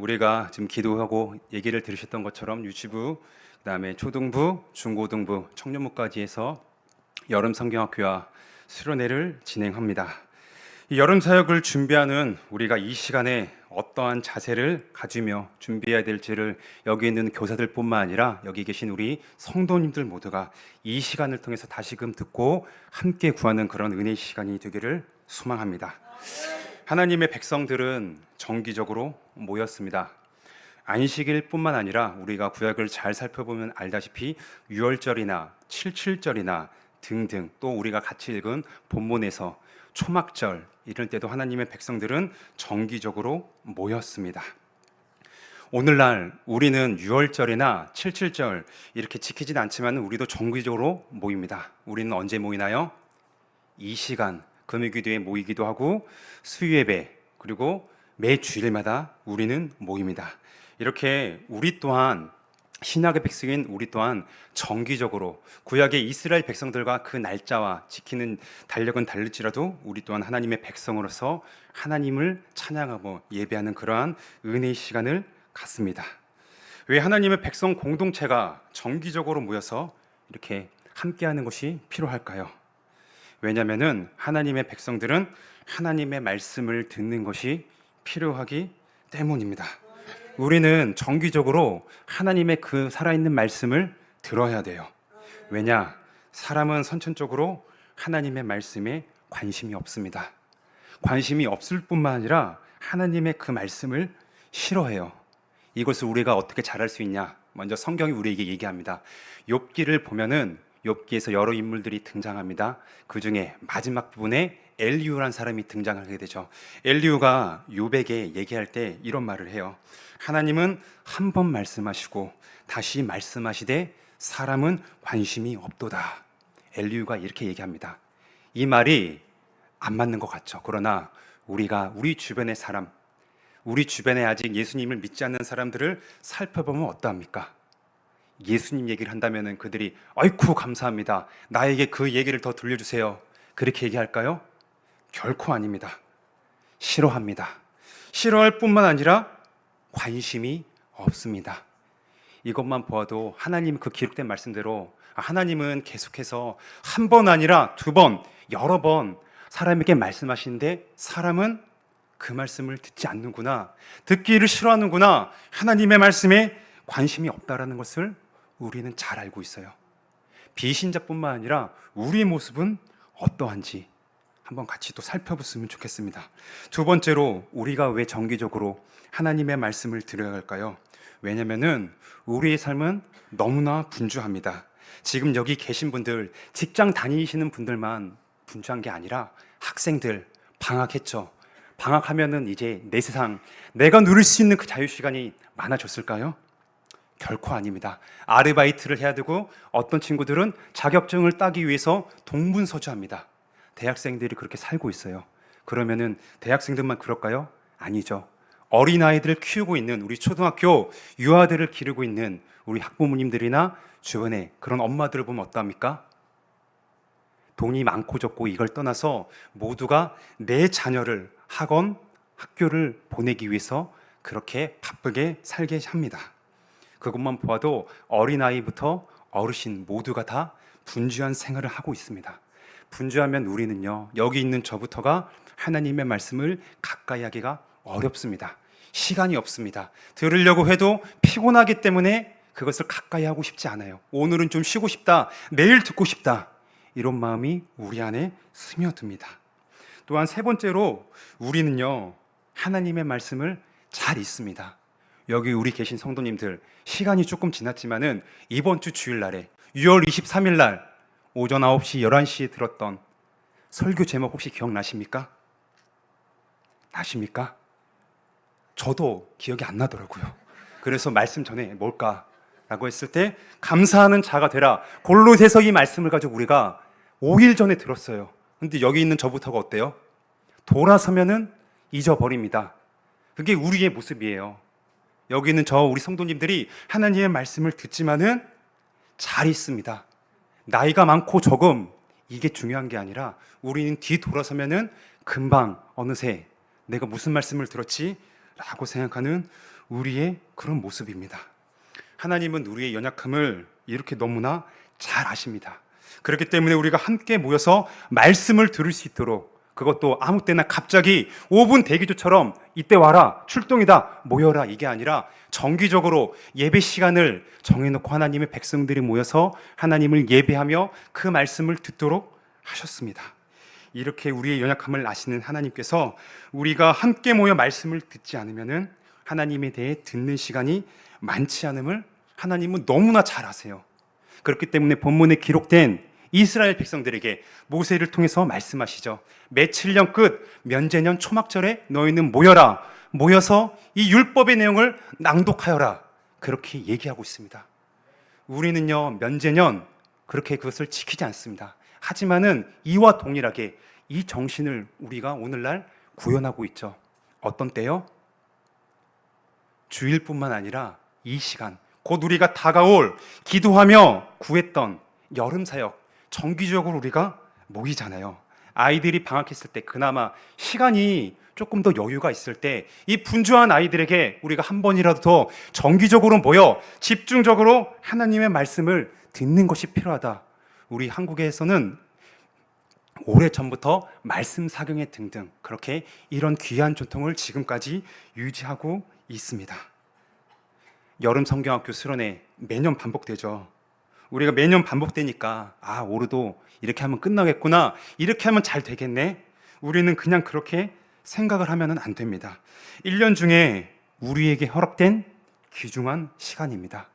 우리가 지금 기도하고 얘기를 들으셨던 것처럼 유치부, 그다음에 초등부, 중고등부, 청년부까지 해서 여름 성경학교와 수련회를 진행합니다. 이 여름 사역을 준비하는 우리가 이 시간에 어떠한 자세를 가지며 준비해야 될지를 여기 있는 교사들뿐만 아니라 여기 계신 우리 성도님들 모두가 이 시간을 통해서 다시금 듣고 함께 구하는 그런 은혜의 시간이 되기를 소망합니다. 하나님의 백성들은 정기적으로 모였습니다. 안식일 뿐만 아니라 우리가 구약을 잘 살펴보면 알다시피 유월절이나 칠칠절이나 등등, 또 우리가 같이 읽은 본문에서 초막절 이럴 때도 하나님의 백성들은 정기적으로 모였습니다. 오늘날 우리는 유월절이나 칠칠절 이렇게 지키진 않지만 우리도 정기적으로 모입니다. 우리는 언제 모이나요? 이 시간 금요기도에 모이기도 하고 수요예배, 그리고 매 주일마다 우리는 모입니다. 이렇게 우리 또한 신약의 백성인 우리 또한 정기적으로 구약의 이스라엘 백성들과 그 날짜와 지키는 달력은 다를지라도 우리 또한 하나님의 백성으로서 하나님을 찬양하고 예배하는 그러한 은혜의 시간을 갖습니다. 왜 하나님의 백성 공동체가 정기적으로 모여서 이렇게 함께하는 것이 필요할까요? 왜냐하면 하나님의 백성들은 하나님의 말씀을 듣는 것이 필요하기 때문입니다. 우리는 정기적으로 하나님의 그 살아있는 말씀을 들어야 돼요. 왜냐? 사람은 선천적으로 하나님의 말씀에 관심이 없습니다. 관심이 없을 뿐만 아니라 하나님의 그 말씀을 싫어해요. 이것을 우리가 어떻게 잘할 수 있냐? 먼저 성경이 우리에게 얘기합니다. 욥기를 보면은 욥기에서 여러 인물들이 등장합니다. 그 중에 마지막 부분에 엘리후라는 사람이 등장하게 되죠. 엘리후가 욥에게 얘기할 때 이런 말을 해요. 하나님은 한 번 말씀하시고 다시 말씀하시되 사람은 관심이 없도다. 엘리후가 이렇게 얘기합니다. 이 말이 안 맞는 것 같죠. 그러나 우리가 우리 주변의 사람, 우리 주변에 아직 예수님을 믿지 않는 사람들을 살펴보면 어떠합니까? 예수님 얘기를 한다면 그들이 아이쿠 감사합니다, 나에게 그 얘기를 더 들려주세요, 그렇게 얘기할까요? 결코 아닙니다. 싫어합니다. 싫어할 뿐만 아니라 관심이 없습니다. 이것만 보아도 하나님 그 기록된 말씀대로 하나님은 계속해서 한 번 아니라 두 번, 여러 번 사람에게 말씀하시는데 사람은 그 말씀을 듣지 않는구나, 듣기를 싫어하는구나, 하나님의 말씀에 관심이 없다라는 것을 우리는 잘 알고 있어요. 비신자뿐만 아니라 우리의 모습은 어떠한지 한번 같이 또 살펴봤으면 좋겠습니다. 두 번째로 우리가 왜 정기적으로 하나님의 말씀을 들어야 할까요? 왜냐하면 우리의 삶은 너무나 분주합니다. 지금 여기 계신 분들, 직장 다니시는 분들만 분주한 게 아니라 학생들 방학했죠. 방학하면은 이제 내 세상, 내가 누릴 수 있는 그 자유시간이 많아졌을까요? 결코 아닙니다. 아르바이트를 해야 되고 어떤 친구들은 자격증을 따기 위해서 동분서주합니다. 대학생들이 그렇게 살고 있어요. 그러면은 대학생들만 그럴까요? 아니죠. 어린아이들을 키우고 있는 우리 초등학교 유아들을 기르고 있는 우리 학부모님들이나 주변에 그런 엄마들을 보면 어떠합니까? 돈이 많고 적고 이걸 떠나서 모두가 내 자녀를 학원, 학교를 보내기 위해서 그렇게 바쁘게 살게 합니다. 그것만 보아도 어린아이부터 어르신 모두가 다 분주한 생활을 하고 있습니다. 분주하면 우리는요, 여기 있는 저부터가 하나님의 말씀을 가까이 하기가 어렵습니다. 시간이 없습니다. 들으려고 해도 피곤하기 때문에 그것을 가까이 하고 싶지 않아요. 오늘은 좀 쉬고 싶다, 내일 듣고 싶다, 이런 마음이 우리 안에 스며듭니다. 또한 세 번째로 우리는요, 하나님의 말씀을 잘 읽습니다. 여기 우리 계신 성도님들, 시간이 조금 지났지만은 이번 주 주일날에 6월 23일 날 오전 9시, 11시에 들었던 설교 제목 혹시 기억나십니까? 나십니까? 저도 기억이 안 나더라고요. 그래서 말씀 전에 뭘까라고 했을 때 감사하는 자가 되라, 골로새서 이 말씀을 가지고 우리가 5일 전에 들었어요. 근데 여기 있는 저부터가 어때요? 돌아서면은 잊어버립니다. 그게 우리의 모습이에요. 여기 있는 우리 성도님들이 하나님의 말씀을 듣지만은 잘 있습니다. 나이가 많고 적음 이게 중요한 게 아니라 우리는 뒤돌아서면은 금방 어느새 내가 무슨 말씀을 들었지? 라고 생각하는 우리의 그런 모습입니다. 하나님은 우리의 연약함을 이렇게 너무나 잘 아십니다. 그렇기 때문에 우리가 함께 모여서 말씀을 들을 수 있도록, 그것도 아무 때나 갑자기 5분 대기조처럼 이때 와라, 출동이다, 모여라, 이게 아니라 정기적으로 예배 시간을 정해놓고 하나님의 백성들이 모여서 하나님을 예배하며 그 말씀을 듣도록 하셨습니다. 이렇게 우리의 연약함을 아시는 하나님께서 우리가 함께 모여 말씀을 듣지 않으면은 하나님에 대해 듣는 시간이 많지 않음을 하나님은 너무나 잘 아세요. 그렇기 때문에 본문에 기록된 이스라엘 백성들에게 모세를 통해서 말씀하시죠. 매7년 끝 면제년 초막절에 너희는 모여라, 모여서 이 율법의 내용을 낭독하여라, 그렇게 얘기하고 있습니다. 우리는요, 면제년 그렇게 그것을 지키지 않습니다. 하지만은 이와 동일하게 이 정신을 우리가 오늘날 구현하고 있죠. 어떤 때요? 주일뿐만 아니라 이 시간, 곧 우리가 다가올 기도하며 구했던 여름 사역, 정기적으로 우리가 모이잖아요. 아이들이 방학했을 때, 그나마 시간이 조금 더 여유가 있을 때 이 분주한 아이들에게 우리가 한 번이라도 더 정기적으로 모여 집중적으로 하나님의 말씀을 듣는 것이 필요하다. 우리 한국에서는 오래전부터 말씀 사경회 등등 그렇게 이런 귀한 전통을 지금까지 유지하고 있습니다. 여름 성경학교 수련회 매년 반복되죠. 우리가 매년 반복되니까 올해도 이렇게 하면 끝나겠구나, 이렇게 하면 잘 되겠네, 우리는 그냥 그렇게 생각을 하면 안 됩니다. 1년 중에 우리에게 허락된 귀중한 시간입니다.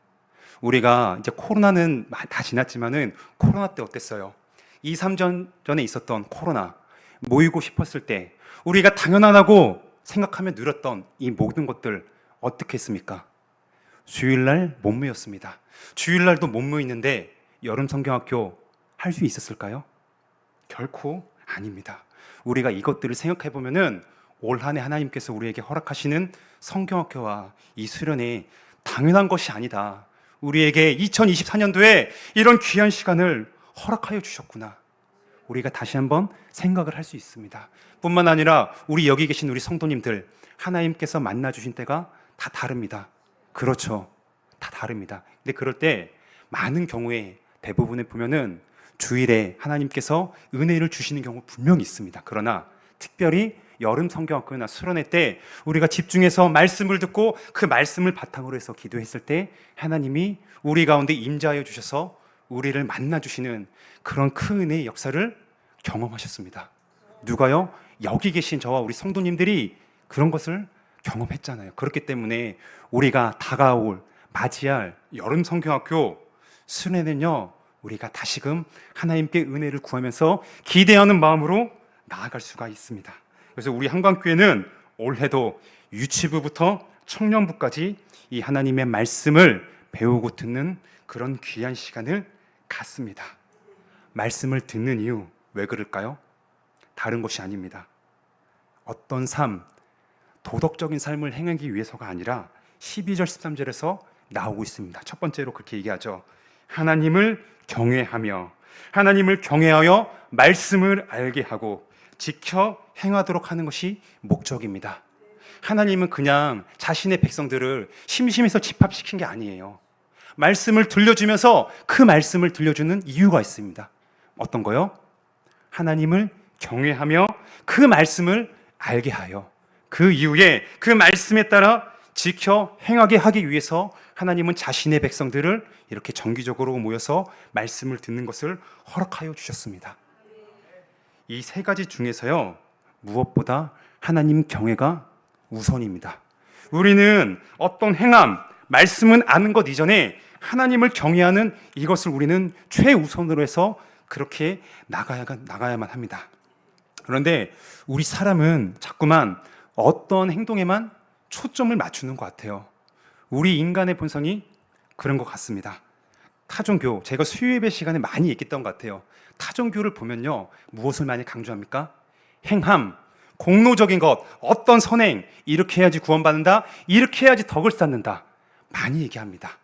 우리가 이제 코로나는 다 지났지만은 코로나 때 어땠어요? 2, 3년 전에 있었던 코로나, 모이고 싶었을 때 우리가 당연하다고 생각하며 누렸던 이 모든 것들 어떻게 했습니까? 주일날 못 모였습니다. 주일날도 못 모이는데 여름 성경학교 할 수 있었을까요? 결코 아닙니다. 우리가 이것들을 생각해 보면은 올 한 해 하나님께서 우리에게 허락하시는 성경학교와 이 수련회 당연한 것이 아니다. 우리에게 2024년도에 이런 귀한 시간을 허락하여 주셨구나. 우리가 다시 한번 생각을 할 수 있습니다. 뿐만 아니라 우리 여기 계신 우리 성도님들, 하나님께서 만나 주신 때가 다 다릅니다. 그렇죠. 다 다릅니다. 근데 그럴 때 많은 경우에 대부분에 보면은 주일에 하나님께서 은혜를 주시는 경우 분명히 있습니다. 그러나 특별히 여름 성경학교나 수련회 때 우리가 집중해서 말씀을 듣고 그 말씀을 바탕으로 해서 기도했을 때 하나님이 우리 가운데 임재하여 주셔서 우리를 만나 주시는 그런 큰 은혜의 역사를 경험하셨습니다. 누가요? 여기 계신 저와 우리 성도님들이 그런 것을 경험했잖아요. 그렇기 때문에 우리가 다가올 맞이할 여름 성경학교 수련회는요, 우리가 다시금 하나님께 은혜를 구하면서 기대하는 마음으로 나아갈 수가 있습니다. 그래서 우리 한강교회는 올해도 유치부부터 청년부까지 이 하나님의 말씀을 배우고 듣는 그런 귀한 시간을 갖습니다. 말씀을 듣는 이유 왜 그럴까요? 다른 것이 아닙니다. 어떤 삶, 도덕적인 삶을 행하기 위해서가 아니라 12절 13절에서 나오고 있습니다. 첫 번째로 그렇게 얘기하죠. 하나님을 경외하며, 하나님을 경외하여 말씀을 알게 하고 지켜 행하도록 하는 것이 목적입니다. 하나님은 그냥 자신의 백성들을 심심해서 집합시킨 게 아니에요. 말씀을 들려주면서 그 말씀을 들려주는 이유가 있습니다. 어떤 거요? 하나님을 경외하며 그 말씀을 알게 하여 그 이후에 그 말씀에 따라 지켜 행하게 하기 위해서 하나님은 자신의 백성들을 이렇게 정기적으로 모여서 말씀을 듣는 것을 허락하여 주셨습니다. 이 세 가지 중에서요, 무엇보다 하나님 경외가 우선입니다. 우리는 어떤 행함, 말씀은 아는 것 이전에 하나님을 경외하는 이것을 우리는 최우선으로 해서 그렇게 나가야만 합니다. 그런데 우리 사람은 자꾸만 어떤 행동에만 초점을 맞추는 것 같아요. 우리 인간의 본성이 그런 것 같습니다. 타종교, 제가 수요예배 시간에 많이 얘기했던 것 같아요. 타종교를 보면요, 무엇을 많이 강조합니까? 행함, 공로적인 것, 어떤 선행, 이렇게 해야지 구원받는다, 이렇게 해야지 덕을 쌓는다, 많이 얘기합니다.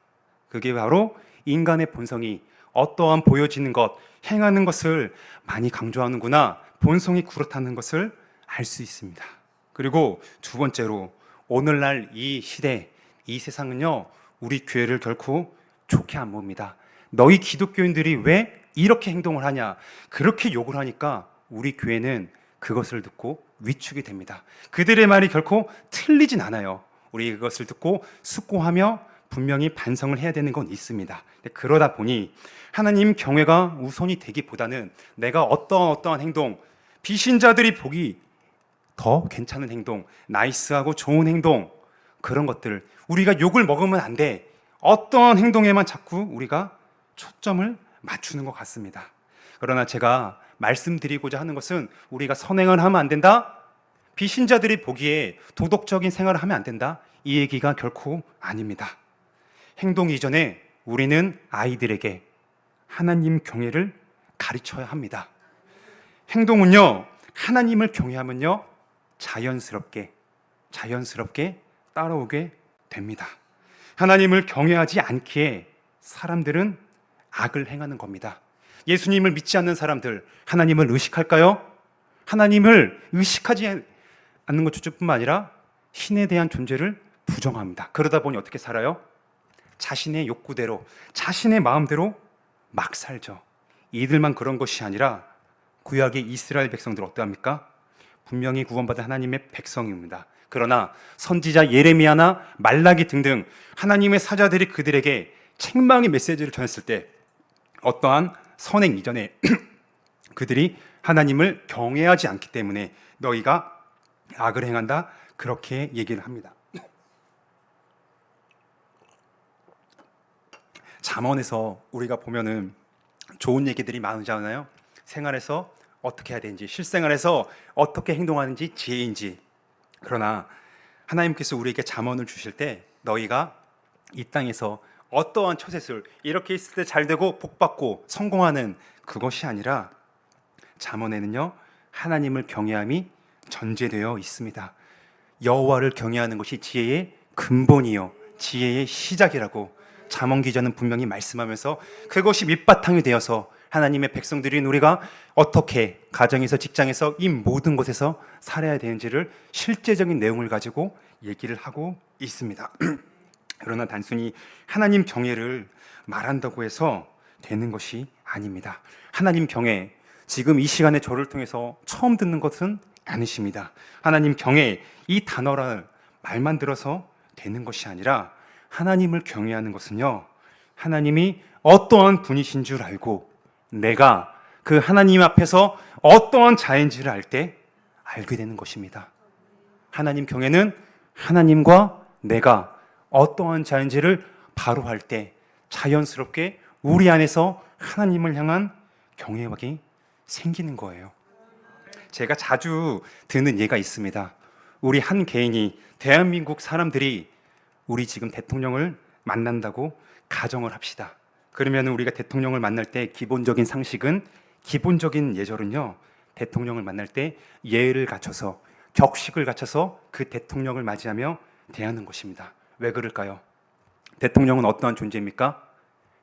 그게 바로 인간의 본성이 어떠한 보여지는 것, 행하는 것을 많이 강조하는구나, 본성이 그렇다는 것을 알 수 있습니다. 그리고 두 번째로 오늘날 이 시대, 이 세상은요, 우리 교회를 결코 좋게 안 봅니다. 너희 기독교인들이 왜 이렇게 행동을 하냐, 그렇게 욕을 하니까 우리 교회는 그것을 듣고 위축이 됩니다. 그들의 말이 결코 틀리진 않아요. 우리 그것을 듣고 숙고하며 분명히 반성을 해야 되는 건 있습니다. 그러다 보니 하나님 경외가 우선이 되기보다는 내가 어떠한 행동, 비신자들이 보기 더 괜찮은 행동, 나이스하고 좋은 행동, 그런 것들, 우리가 욕을 먹으면 안 돼, 어떠한 행동에만 자꾸 우리가 초점을 맞추는 것 같습니다. 그러나 제가 말씀드리고자 하는 것은 우리가 선행을 하면 안 된다, 비신자들이 보기에 도덕적인 생활을 하면 안 된다, 이 얘기가 결코 아닙니다. 행동 이전에 우리는 아이들에게 하나님 경외를 가르쳐야 합니다. 행동은요, 하나님을 경외하면요, 자연스럽게 따라오게 됩니다. 하나님을 경외하지 않기에 사람들은 악을 행하는 겁니다. 예수님을 믿지 않는 사람들, 하나님을 의식할까요? 하나님을 의식하지 않는 것뿐만 아니라 신에 대한 존재를 부정합니다. 그러다 보니 어떻게 살아요? 자신의 욕구대로, 자신의 마음대로 막 살죠. 이들만 그런 것이 아니라 구약의 이스라엘 백성들 어떠합니까? 분명히 구원받은 하나님의 백성입니다. 그러나 선지자 예레미야나 말라기 등등 하나님의 사자들이 그들에게 책망의 메시지를 전했을 때 어떠한 선행 이전에 그들이 하나님을 경외하지 않기 때문에 너희가 악을 행한다, 그렇게 얘기를 합니다. 잠언에서 우리가 보면은 좋은 얘기들이 많잖아요. 생활에서 어떻게 해야 되는지, 실생활에서 어떻게 행동하는지, 지혜인지. 그러나 하나님께서 우리에게 잠언을 주실 때 너희가 이 땅에서 어떠한 처세술, 이렇게 있을 때 잘 되고 복받고 성공하는 그것이 아니라, 잠언에는요, 하나님을 경외함이 전제되어 있습니다. 여호와를 경외하는 것이 지혜의 근본이요 지혜의 시작이라고 잠언 기자는 분명히 말씀하면서, 그것이 밑바탕이 되어서 하나님의 백성들인 우리가 어떻게 가정에서, 직장에서, 이 모든 곳에서 살아야 되는지를 실제적인 내용을 가지고 얘기를 하고 있습니다. 그러나 단순히 하나님 경외를 말한다고 해서 되는 것이 아닙니다. 하나님 경외, 지금 이 시간에 저를 통해서 처음 듣는 것은 아니십니다. 하나님 경외, 이 단어를 말만 들어서 되는 것이 아니라, 하나님을 경외하는 것은요, 하나님이 어떠한 분이신 줄 알고 내가 그 하나님 앞에서 어떠한 자인지를 알 때 알게 되는 것입니다. 하나님 경외는 하나님과 내가 어떠한 자인지를 바로 할 때 자연스럽게 우리 안에서 하나님을 향한 경외감이 생기는 거예요. 제가 자주 드는 예가 있습니다. 우리 한 개인이, 대한민국 사람들이 우리 지금 대통령을 만난다고 가정을 합시다. 그러면 우리가 대통령을 만날 때 기본적인 상식은, 기본적인 예절은요, 대통령을 만날 때 예를 갖춰서, 격식을 갖춰서 그 대통령을 맞이하며 대하는 것입니다. 왜 그럴까요? 대통령은 어떠한 존재입니까?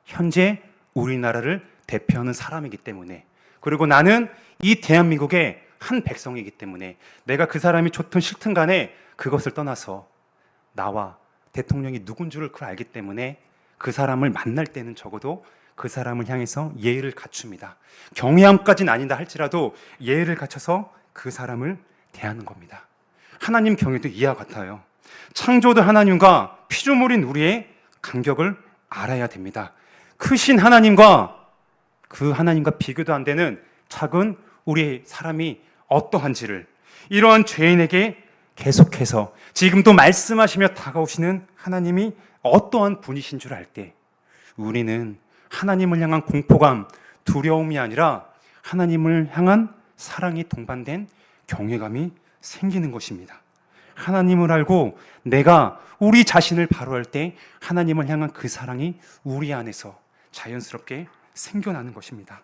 현재 우리나라를 대표하는 사람이기 때문에, 그리고 나는 이 대한민국의 한 백성이기 때문에 내가 그 사람이 좋든 싫든 간에 그것을 떠나서 나와 대통령이 누군 줄을 그걸 알기 때문에 그 사람을 만날 때는 적어도 그 사람을 향해서 예의를 갖춥니다. 경외함까지는 아니다 할지라도 예의를 갖춰서 그 사람을 대하는 겁니다. 하나님 경외도 이와 같아요. 창조주 하나님과 피조물인 우리의 간격을 알아야 됩니다. 크신 하나님과 그 하나님과 비교도 안 되는 작은 우리 사람이 어떠한지를, 이러한 죄인에게 계속해서 지금도 말씀하시며 다가오시는 하나님이 어떠한 분이신 줄 알 때 우리는 하나님을 향한 공포감, 두려움이 아니라 하나님을 향한 사랑이 동반된 경외감이 생기는 것입니다. 하나님을 알고 내가 우리 자신을 바로 할 때 하나님을 향한 그 사랑이 우리 안에서 자연스럽게 생겨나는 것입니다.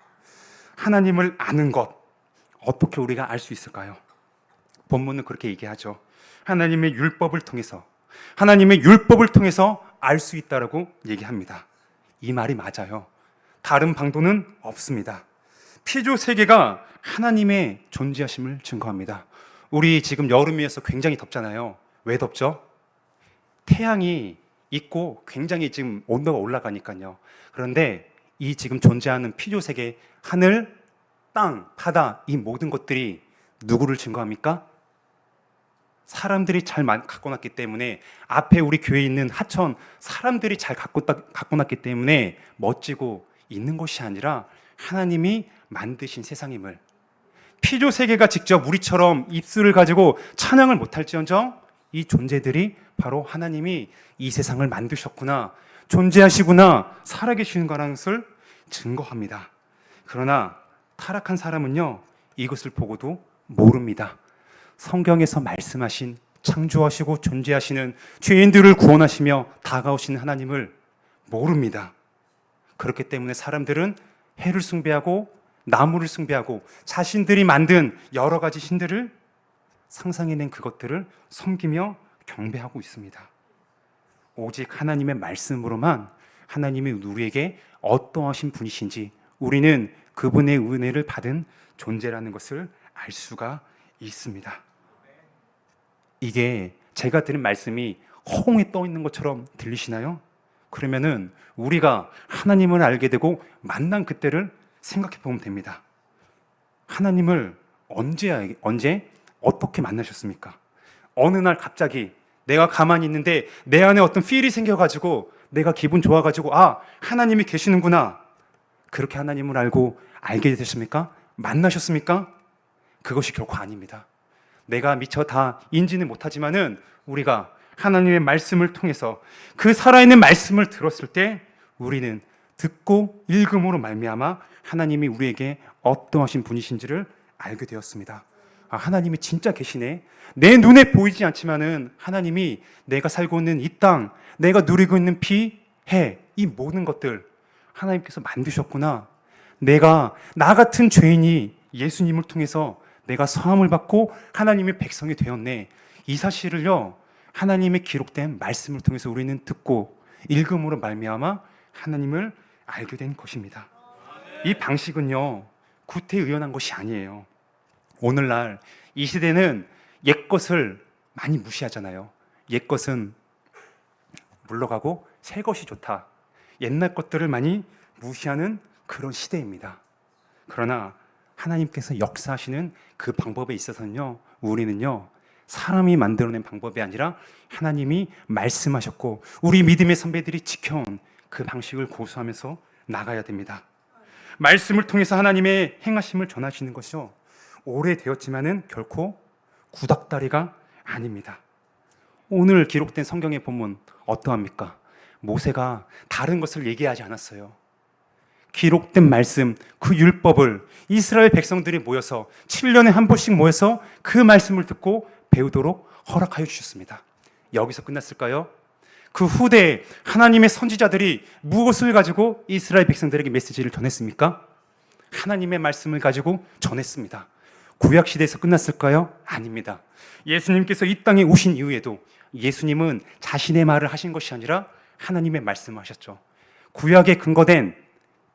하나님을 아는 것, 어떻게 우리가 알 수 있을까요? 본문은 그렇게 얘기하죠. 하나님의 율법을 통해서, 하나님의 율법을 통해서 알 수 있다라고 얘기합니다. 이 말이 맞아요. 다른 방도는 없습니다. 피조 세계가 하나님의 존재하심을 증거합니다. 우리 지금 여름이어서 굉장히 덥잖아요. 왜 덥죠? 태양이 있고 굉장히 지금 온도가 올라가니까요. 그런데 이 지금 존재하는 피조세계, 하늘, 땅, 바다, 이 모든 것들이 누구를 증거합니까? 사람들이 잘 갖고 놨기 때문에, 앞에 우리 교회에 있는 하천 사람들이 잘 갖고 놨기 때문에 멋지고 있는 것이 아니라 하나님이 만드신 세상임을, 피조 세계가 직접 우리처럼 입술을 가지고 찬양을 못할지언정 이 존재들이 바로 하나님이 이 세상을 만드셨구나, 존재하시구나, 살아계시는 거라는 것을 증거합니다. 그러나 타락한 사람은요, 이것을 보고도 모릅니다. 성경에서 말씀하신 창조하시고 존재하시는, 죄인들을 구원하시며 다가오시는 하나님을 모릅니다. 그렇기 때문에 사람들은 해를 숭배하고 나무를 숭배하고 자신들이 만든 여러 가지 신들을 상상해낸 그것들을 섬기며 경배하고 있습니다. 오직 하나님의 말씀으로만 하나님이 우리에게 어떠하신 분이신지, 우리는 그분의 은혜를 받은 존재라는 것을 알 수가 있습니다. 이게 제가 드린 말씀이 허공에 떠 있는 것처럼 들리시나요? 그러면은 우리가 하나님을 알게 되고 만난 그때를 생각해 보면 됩니다. 하나님을 언제 어떻게 만나셨습니까? 어느 날 갑자기 내가 가만히 있는데 내 안에 어떤 필이 생겨가지고 내가 기분 좋아가지고, 아, 하나님이 계시는구나, 그렇게 하나님을 알게 되셨습니까? 만나셨습니까? 그것이 결코 아닙니다. 내가 미처 다 인지는 못하지만은 우리가 하나님의 말씀을 통해서 그 살아있는 말씀을 들었을 때 우리는 듣고 읽음으로 말미암아 하나님이 우리에게 어떠하신 분이신지를 알게 되었습니다. 아, 하나님이 진짜 계시네. 내 눈에 보이지 않지만은 하나님이 내가 살고 있는 이 땅, 내가 누리고 있는 피, 해, 이 모든 것들 하나님께서 만드셨구나. 나 같은 죄인이 예수님을 통해서 내가 사함을 받고 하나님의 백성이 되었네. 이 사실을요, 하나님의 기록된 말씀을 통해서 우리는 듣고 읽음으로 말미암아 하나님을 알게 된 것입니다. 이 방식은요, 구태의연한 것이 아니에요. 오늘날 이 시대는 옛것을 많이 무시하잖아요. 옛것은 물러가고 새 것이 좋다, 옛날 것들을 많이 무시하는 그런 시대입니다. 그러나 하나님께서 역사하시는 그 방법에 있어서는요, 우리는요, 사람이 만들어낸 방법이 아니라 하나님이 말씀하셨고 우리 믿음의 선배들이 지켜온 그 방식을 고수하면서 나가야 됩니다. 말씀을 통해서 하나님의 행하심을 전하시는 것이요, 오래되었지만은 결코 구닥다리가 아닙니다. 오늘 기록된 성경의 본문 어떠합니까? 모세가 다른 것을 얘기하지 않았어요. 기록된 말씀, 그 율법을 이스라엘 백성들이 모여서 7년에 한 번씩 모여서 그 말씀을 듣고 배우도록 허락하여 주셨습니다. 여기서 끝났을까요? 그 후대에 하나님의 선지자들이 무엇을 가지고 이스라엘 백성들에게 메시지를 전했습니까? 하나님의 말씀을 가지고 전했습니다. 구약 시대에서 끝났을까요? 아닙니다. 예수님께서 이 땅에 오신 이후에도 예수님은 자신의 말을 하신 것이 아니라 하나님의 말씀을 하셨죠. 구약에 근거된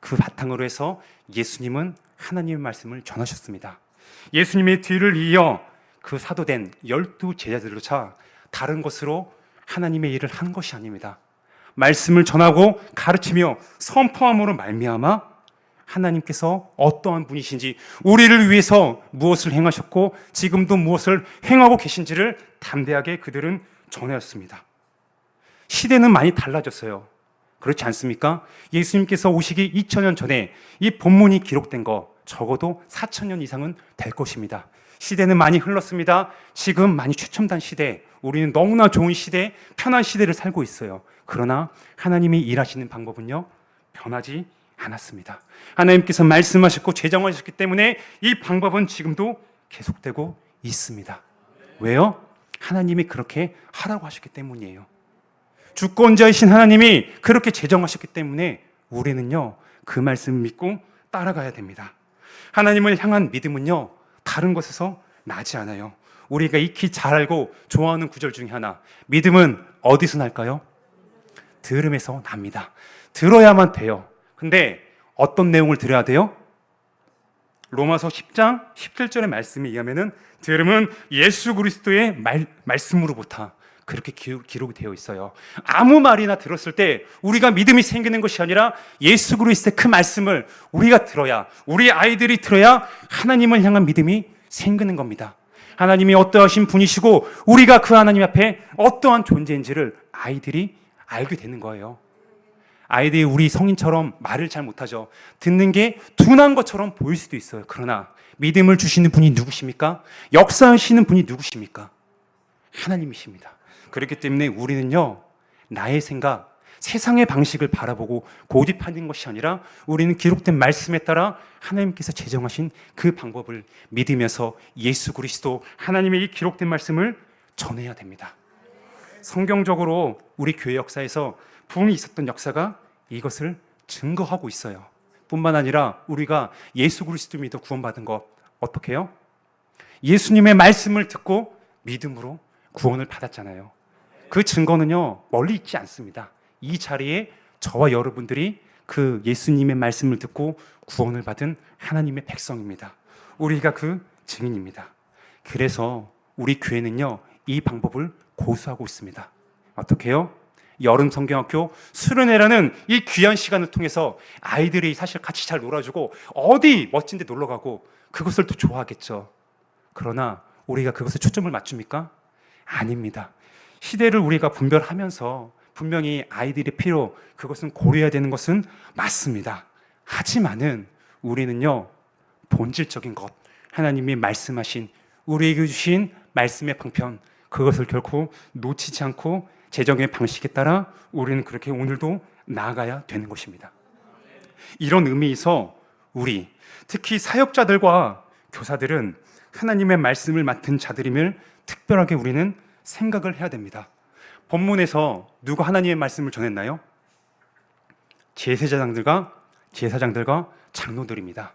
그 바탕으로 해서 예수님은 하나님의 말씀을 전하셨습니다. 예수님의 뒤를 이어 그 사도된 12 제자들조차 다른 것으로 하나님의 일을 한 것이 아닙니다. 말씀을 전하고 가르치며 선포함으로 말미암아 하나님께서 어떠한 분이신지, 우리를 위해서 무엇을 행하셨고 지금도 무엇을 행하고 계신지를 담대하게 그들은 전하였습니다. 시대는 많이 달라졌어요. 그렇지 않습니까? 예수님께서 오시기 2000년 전에 이 본문이 기록된 거 적어도 4000년 이상은 될 것입니다. 시대는 많이 흘렀습니다. 지금 많이 최첨단 시대, 우리는 너무나 좋은 시대, 편한 시대를 살고 있어요. 그러나 하나님이 일하시는 방법은요, 변하지 않았습니다. 하나님께서 말씀하셨고 제정하셨기 때문에 이 방법은 지금도 계속되고 있습니다. 왜요? 하나님이 그렇게 하라고 하셨기 때문이에요. 주권자이신 하나님이 그렇게 제정하셨기 때문에 우리는요, 그 말씀을 믿고 따라가야 됩니다. 하나님을 향한 믿음은요, 다른 것에서 나지 않아요. 우리가 익히 잘 알고 좋아하는 구절 중에 하나, 믿음은 어디서 날까요? 들음에서 납니다. 들어야만 돼요. 근데 어떤 내용을 들어야 돼요? 로마서 10장 17절의 말씀에 의하면은 들음은 예수 그리스도의 말씀으로부터, 그렇게 기록이 되어 있어요. 아무 말이나 들었을 때 우리가 믿음이 생기는 것이 아니라 예수 그리스도의 그 말씀을 우리가 들어야, 우리 아이들이 들어야 하나님을 향한 믿음이 생기는 겁니다. 하나님이 어떠하신 분이시고 우리가 그 하나님 앞에 어떠한 존재인지를 아이들이 알게 되는 거예요. 아이들이 우리 성인처럼 말을 잘 못하죠. 듣는 게 둔한 것처럼 보일 수도 있어요. 그러나 믿음을 주시는 분이 누구십니까? 역사하시는 분이 누구십니까? 하나님이십니다. 그렇기 때문에 우리는요, 나의 생각, 세상의 방식을 바라보고 고집하는 것이 아니라 우리는 기록된 말씀에 따라 하나님께서 제정하신 그 방법을 믿으면서 예수 그리스도 하나님의 이 기록된 말씀을 전해야 됩니다. 성경적으로 우리 교회 역사에서 부흥이 있었던 역사가 이것을 증거하고 있어요. 뿐만 아니라 우리가 예수 그리스도 믿어 구원받은 것 어떻게 해요? 예수님의 말씀을 듣고 믿음으로 구원을 받았잖아요. 그 증거는요, 멀리 있지 않습니다. 이 자리에 저와 여러분들이 그 예수님의 말씀을 듣고 구원을 받은 하나님의 백성입니다. 우리가 그 증인입니다. 그래서 우리 교회는요, 이 방법을 고수하고 있습니다. 어떻게 해요? 여름 성경학교 수련회라는 이 귀한 시간을 통해서 아이들이 사실 같이 잘 놀아주고 어디 멋진 데 놀러 가고 그것을 또 좋아하겠죠. 그러나 우리가 그것에 초점을 맞춥니까? 아닙니다. 시대를 우리가 분별하면서 분명히 아이들의 필요, 그것은 고려해야 되는 것은 맞습니다. 하지만은 우리는요, 본질적인 것, 하나님이 말씀하신, 우리에게 주신 말씀의 방편, 그것을 결코 놓치지 않고 재정의 방식에 따라 우리는 그렇게 오늘도 나아가야 되는 것입니다. 이런 의미에서 우리, 특히 사역자들과 교사들은 하나님의 말씀을 맡은 자들임을 특별하게 우리는 생각을 해야 됩니다. 본문에서 누가 하나님의 말씀을 전했나요? 제사장들과 장로들입니다.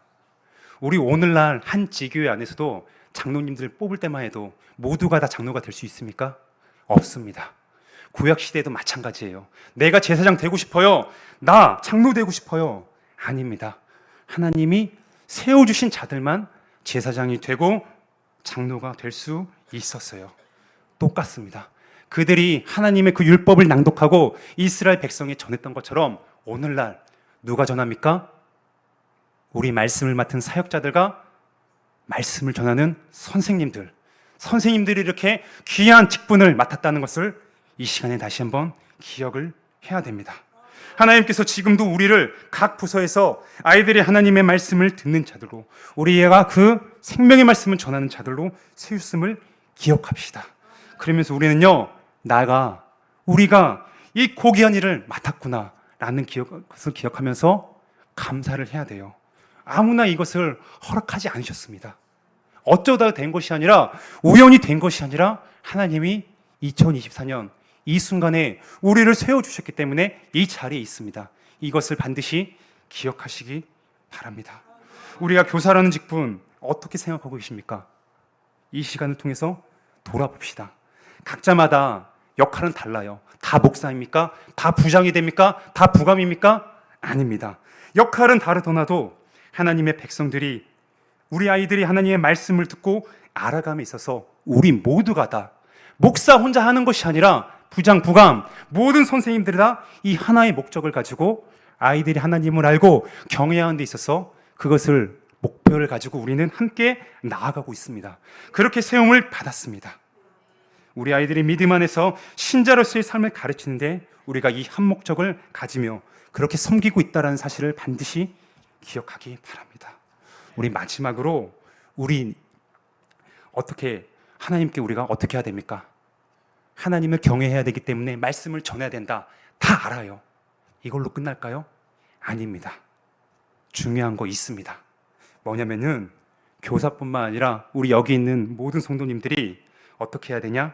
우리 오늘날 한 지교회 안에서도 장로님들 뽑을 때만 해도 모두가 다 장로가 될 수 있습니까? 없습니다. 구약 시대도 마찬가지예요. 내가 제사장 되고 싶어요. 나 장로 되고 싶어요. 아닙니다. 하나님이 세워주신 자들만 제사장이 되고 장로가 될 수 있었어요. 똑같습니다. 그들이 하나님의 그 율법을 낭독하고 이스라엘 백성에 전했던 것처럼 오늘날 누가 전합니까? 우리 말씀을 맡은 사역자들과 말씀을 전하는 선생님들이 이렇게 귀한 직분을 맡았다는 것을 이 시간에 다시 한번 기억을 해야 됩니다. 하나님께서 지금도 우리를 각 부서에서 아이들이 하나님의 말씀을 듣는 자들로, 우리가 그 생명의 말씀을 전하는 자들로 세우심을 기억합시다. 그러면서 우리는요, 우리가 이 고귀한 일을 맡았구나라는 것을 기억하면서 감사를 해야 돼요. 아무나 이것을 허락하지 않으셨습니다. 어쩌다 된 것이 아니라, 우연히 된 것이 아니라 하나님이 2024년 이 순간에 우리를 세워주셨기 때문에 이 자리에 있습니다. 이것을 반드시 기억하시기 바랍니다. 우리가 교사라는 직분 어떻게 생각하고 계십니까? 이 시간을 통해서 돌아봅시다. 각자마다 역할은 달라요. 다 목사입니까? 다 부장이 됩니까? 다 부감입니까? 아닙니다. 역할은 다르더라도 하나님의 백성들이, 우리 아이들이 하나님의 말씀을 듣고 알아감에 있어서 우리 모두가 다 목사 혼자 하는 것이 아니라 부장, 부감, 모든 선생님들이 다 이 하나의 목적을 가지고 아이들이 하나님을 알고 경외하는 데 있어서 그것을 목표를 가지고 우리는 함께 나아가고 있습니다. 그렇게 세움을 받았습니다. 우리 아이들이 믿음 안에서 신자로서의 삶을 가르치는데 우리가 이 한 목적을 가지며 그렇게 섬기고 있다는 사실을 반드시 기억하기 바랍니다. 우리 마지막으로 하나님께 우리가 어떻게 해야 됩니까? 하나님을 경외해야 되기 때문에 말씀을 전해야 된다. 다 알아요. 이걸로 끝날까요? 아닙니다. 중요한 거 있습니다. 뭐냐면은 교사뿐만 아니라 우리 여기 있는 모든 성도님들이 어떻게 해야 되냐?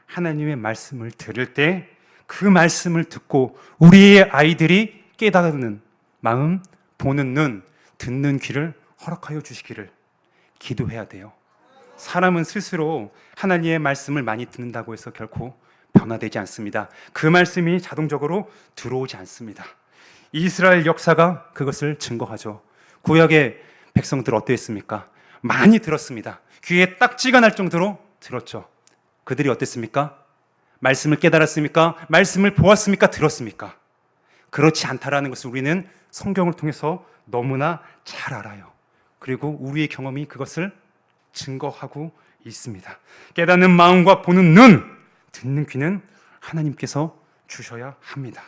하나님의 말씀을 들을 때 그 말씀을 듣고 우리의 아이들이 깨달는 마음, 보는 눈, 듣는 귀를 허락하여 주시기를 기도해야 돼요. 사람은 스스로 하나님의 말씀을 많이 듣는다고 해서 결코 변화되지 않습니다. 그 말씀이 자동적으로 들어오지 않습니다. 이스라엘 역사가 그것을 증거하죠. 구약의 백성들 어땠습니까? 많이 들었습니다. 귀에 딱지가 날 정도로 들었죠. 그들이 어땠습니까? 말씀을 깨달았습니까? 말씀을 보았습니까? 들었습니까? 그렇지 않다라는 것을 우리는 성경을 통해서 너무나 잘 알아요. 그리고 우리의 경험이 그것을 증거하고 있습니다. 깨닫는 마음과 보는 눈, 듣는 귀는 하나님께서 주셔야 합니다.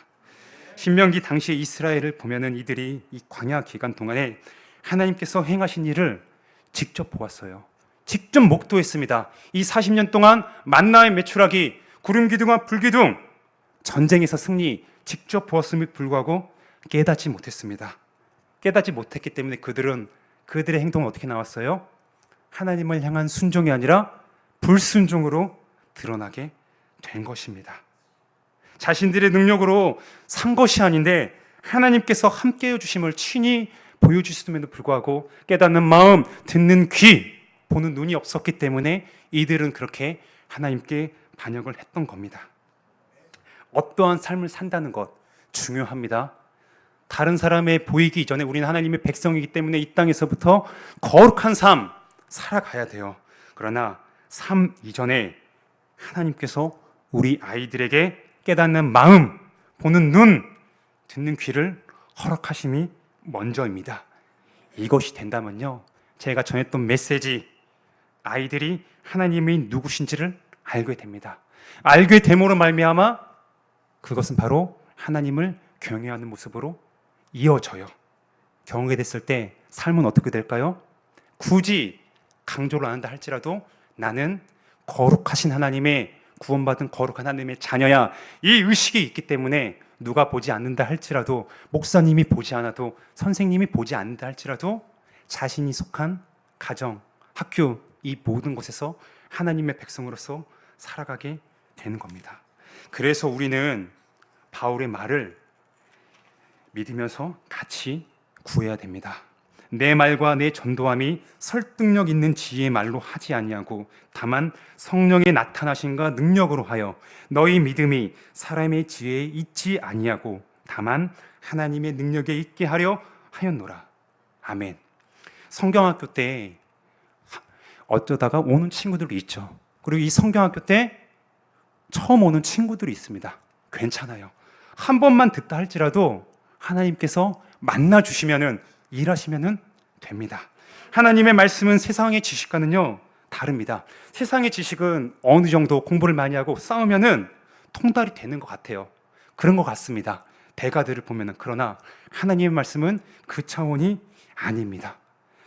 신명기 당시의 이스라엘을 보면은 이들이 이 광야 기간 동안에 하나님께서 행하신 일을 직접 보았어요. 직접 목도했습니다. 이 40년 동안 만나의 메추라기, 구름 기둥과 불 기둥, 전쟁에서 승리 직접 보았음에도 불구하고 깨닫지 못했습니다. 깨닫지 못했기 때문에 그들의 행동은 어떻게 나왔어요? 하나님을 향한 순종이 아니라 불순종으로 드러나게 된 것입니다. 자신들의 능력으로 산 것이 아닌데 하나님께서 함께해 주심을 친히 보여주심에도 불구하고 깨닫는 마음, 듣는 귀, 보는 눈이 없었기 때문에 이들은 그렇게 하나님께 반역을 했던 겁니다. 어떠한 삶을 산다는 것 중요합니다. 다른 사람에 보이기 이전에 우리는 하나님의 백성이기 때문에 이 땅에서부터 거룩한 삶 살아가야 돼요. 그러나 삶 이전에 하나님께서 우리 아이들에게 깨닫는 마음, 보는 눈, 듣는 귀를 허락하심이 먼저입니다. 이것이 된다면요, 제가 전했던 메시지, 아이들이 하나님이 누구신지를 알게 됩니다. 알게 됨으로 말미암아 그것은 바로 하나님을 경외하는 모습으로 이어져요. 경외게 됐을 때 삶은 어떻게 될까요? 굳이 강조를 안 한다 할지라도 나는 거룩하신 하나님의, 구원받은 거룩한 하나님의 자녀야, 이 의식이 있기 때문에 누가 보지 않는다 할지라도, 목사님이 보지 않아도, 선생님이 보지 않는다 할지라도 자신이 속한 가정, 학교, 이 모든 곳에서 하나님의 백성으로서 살아가게 되는 겁니다. 그래서 우리는 바울의 말을 믿으면서 같이 구해야 됩니다. 내 말과 내 전도함이 설득력 있는 지혜의 말로 하지 아니하고 다만 성령의 나타나심과 능력으로 하여 너희 믿음이 사람의 지혜에 있지 아니하고 다만 하나님의 능력에 있게 하려 하였노라. 아멘. 성경학교 때 어쩌다가 오는 친구들이 있죠. 그리고 이 성경학교 때 처음 오는 친구들이 있습니다. 괜찮아요. 한 번만 듣다 할지라도 하나님께서 만나주시면은, 일하시면은 됩니다. 하나님의 말씀은 세상의 지식과는요 다릅니다. 세상의 지식은 어느 정도 공부를 많이 하고 싸우면은 통달이 되는 것 같아요. 그런 것 같습니다. 대가들을 보면은. 그러나 하나님의 말씀은 그 차원이 아닙니다.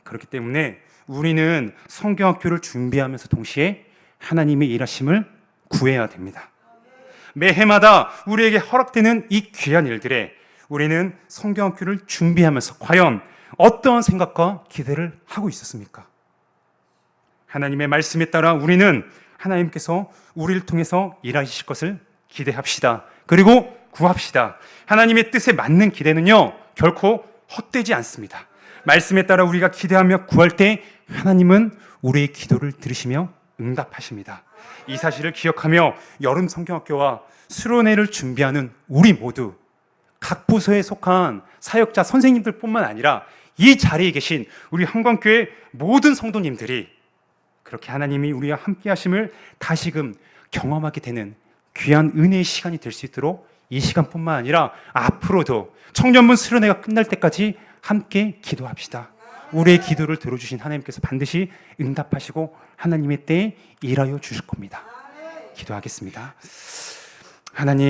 그렇기 때문에 우리는 성경학교를 준비하면서 동시에 하나님의 일하심을 구해야 됩니다. 매해마다 우리에게 허락되는 이 귀한 일들에 우리는 성경학교를 준비하면서 과연 어떠한 생각과 기대를 하고 있었습니까? 하나님의 말씀에 따라 우리는 하나님께서 우리를 통해서 일하실 것을 기대합시다. 그리고 구합시다. 하나님의 뜻에 맞는 기대는요 결코 헛되지 않습니다. 말씀에 따라 우리가 기대하며 구할 때 하나님은 우리의 기도를 들으시며 응답하십니다. 이 사실을 기억하며 여름 성경학교와 수련회를 준비하는 우리 모두, 각 부서에 속한 사역자 선생님들뿐만 아니라 이 자리에 계신 우리 한광교회 모든 성도님들이 그렇게 하나님이 우리와 함께 하심을 다시금 경험하게 되는 귀한 은혜의 시간이 될 수 있도록 이 시간뿐만 아니라 앞으로도 청년분 수련회가 끝날 때까지 함께 기도합시다. 우리의 기도를 들어주신 하나님께서 반드시 응답하시고 하나님의 때에 일하여 주실 겁니다. 기도하겠습니다. 하나님,